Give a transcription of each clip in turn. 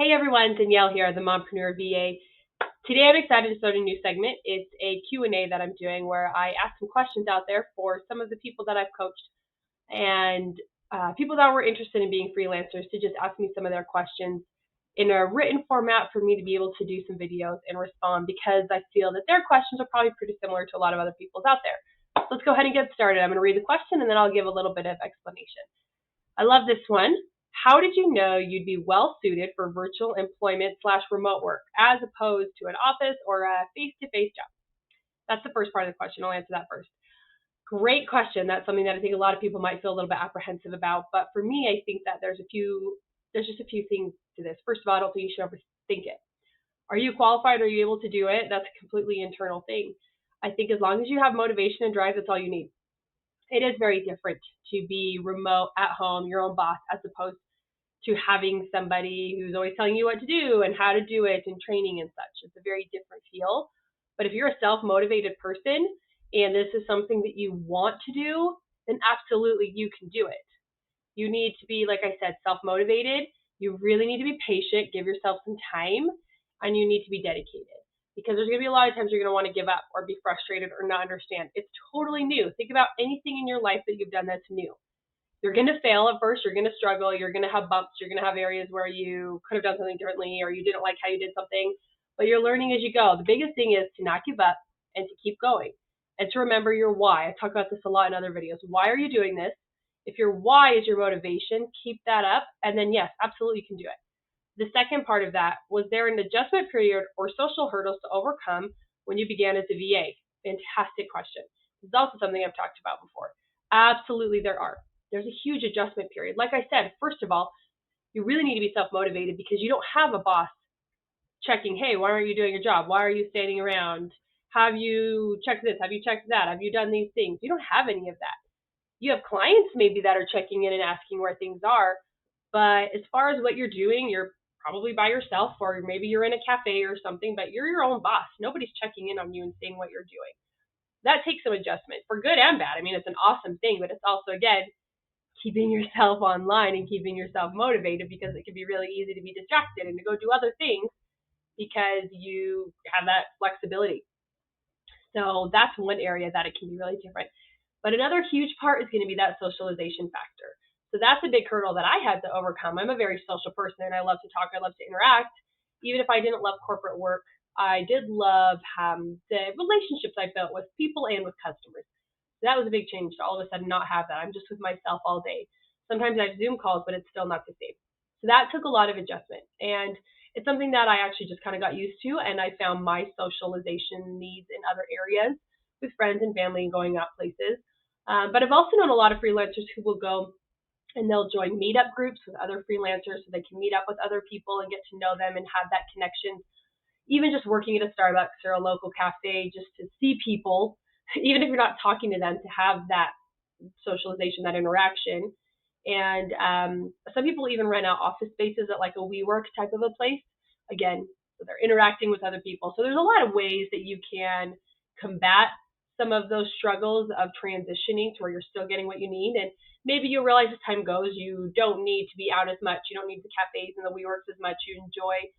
Hey everyone, Danielle here, the Mompreneur VA. Today I'm excited to start a new segment. It's a Q&A that I'm doing where I ask some questions out there for some of the people that I've coached and people that were interested in being freelancers to just ask me some of their questions in a written format for me to be able to do some videos and respond because I feel that their questions are probably pretty similar to a lot of other people's out there. So let's go ahead and get started. I'm going to read the question and then I'll give a little bit of explanation. I love this one. How did you know you'd be well suited for virtual employment/remote work as opposed to an office or a face-to-face job? That's the first part of the question. I'll answer that first. Great question. That's something that I think a lot of people might feel a little bit apprehensive about. But for me, I think that there's just a few things to this. First of all, I don't think you should overthink it. Are you qualified? Are you able to do it? That's a completely internal thing. I think as long as you have motivation and drive, that's all you need. It is very different to be remote at home, your own boss, as opposed to having somebody who's always telling you what to do and how to do it and training and such. It's a very different feel. But if you're a self-motivated person and this is something that you want to do, then absolutely you can do it. You need to be, like I said, self-motivated. You really need to be patient, give yourself some time, and you need to be dedicated. Because there's going to be a lot of times you're going to want to give up or be frustrated or not understand. It's totally new. Think about anything in your life that you've done that's new. You're going to fail at first. You're going to struggle. You're going to have bumps. You're going to have areas where you could have done something differently or you didn't like how you did something. But you're learning as you go. The biggest thing is to not give up and to keep going and to remember your why. I talk about this a lot in other videos. Why are you doing this? If your why is your motivation, keep that up. And then, yes, absolutely you can do it. The second part of that, was there an adjustment period or social hurdles to overcome when you began as a VA? Fantastic question. This is also something I've talked about before. Absolutely there are. There's a huge adjustment period. Like I said, first of all, you really need to be self-motivated because you don't have a boss checking, hey, why aren't you doing your job? Why are you standing around? Have you checked this? Have you checked that? Have you done these things? You don't have any of that. You have clients maybe that are checking in and asking where things are, but as far as what you're doing, you're probably by yourself or maybe you're in a cafe or something, but you're your own boss. Nobody's checking in on you and seeing what you're doing. That takes some adjustment for good and bad. I mean, it's an awesome thing, but it's also, again, keeping yourself online and keeping yourself motivated because it can be really easy to be distracted and to go do other things because you have that flexibility. So that's one area that it can be really different. But another huge part is going to be that socialization factor. So that's a big hurdle that I had to overcome. I'm a very social person and I love to talk. I love to interact. Even if I didn't love corporate work, I did love the relationships I built with people and with customers. So that was a big change to all of a sudden not have that. I'm just with myself all day. Sometimes I have Zoom calls, but it's still not the same. So that took a lot of adjustment. And it's something that I actually just kind of got used to. And I found my socialization needs in other areas with friends and family and going out places. But I've also known a lot of freelancers who will go and they'll join meetup groups with other freelancers so they can meet up with other people and get to know them and have that connection. Even just working at a Starbucks or a local cafe just to see people, even if you're not talking to them, to have that socialization, that interaction. And some people even rent out office spaces at like a WeWork type of a place. Again, so they're interacting with other people. So there's a lot of ways that you can combat some of those struggles of transitioning to where you're still getting what you need. And maybe you realize as time goes, you don't need to be out as much. You don't need the cafes and the WeWorks as much. You enjoy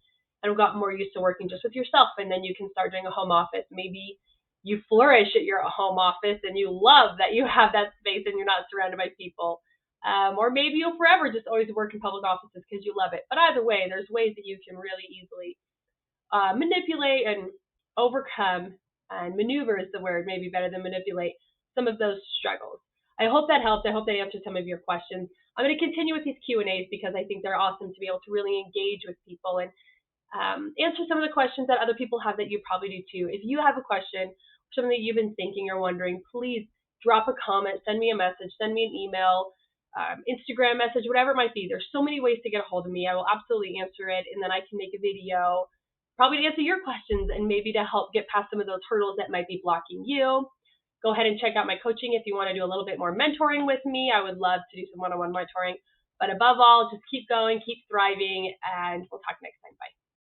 and have gotten more used to working just with yourself. And then you can start doing a home office. Maybe you flourish at your home office and you love that you have that space and you're not surrounded by people. Or maybe you'll forever just always work in public offices because you love it. But either way, there's ways that you can really easily manipulate and overcome, and maneuver is the word, maybe better than manipulate, some of those struggles. I hope that helped. I hope that answered some of your questions. I'm going to continue with these Q&As because I think they're awesome to be able to really engage with people and answer some of the questions that other people have that you probably do too. If you have a question, something that you've been thinking or wondering, please drop a comment, send me a message, send me an email, Instagram message, whatever it might be. There's so many ways to get a hold of me. I will absolutely answer it, and then I can make a video probably to answer your questions and maybe to help get past some of those hurdles that might be blocking you. Go ahead and check out my coaching if you want to do a little bit more mentoring with me. I would love to do some one-on-one mentoring. But above all, just keep going, keep thriving, and we'll talk next time.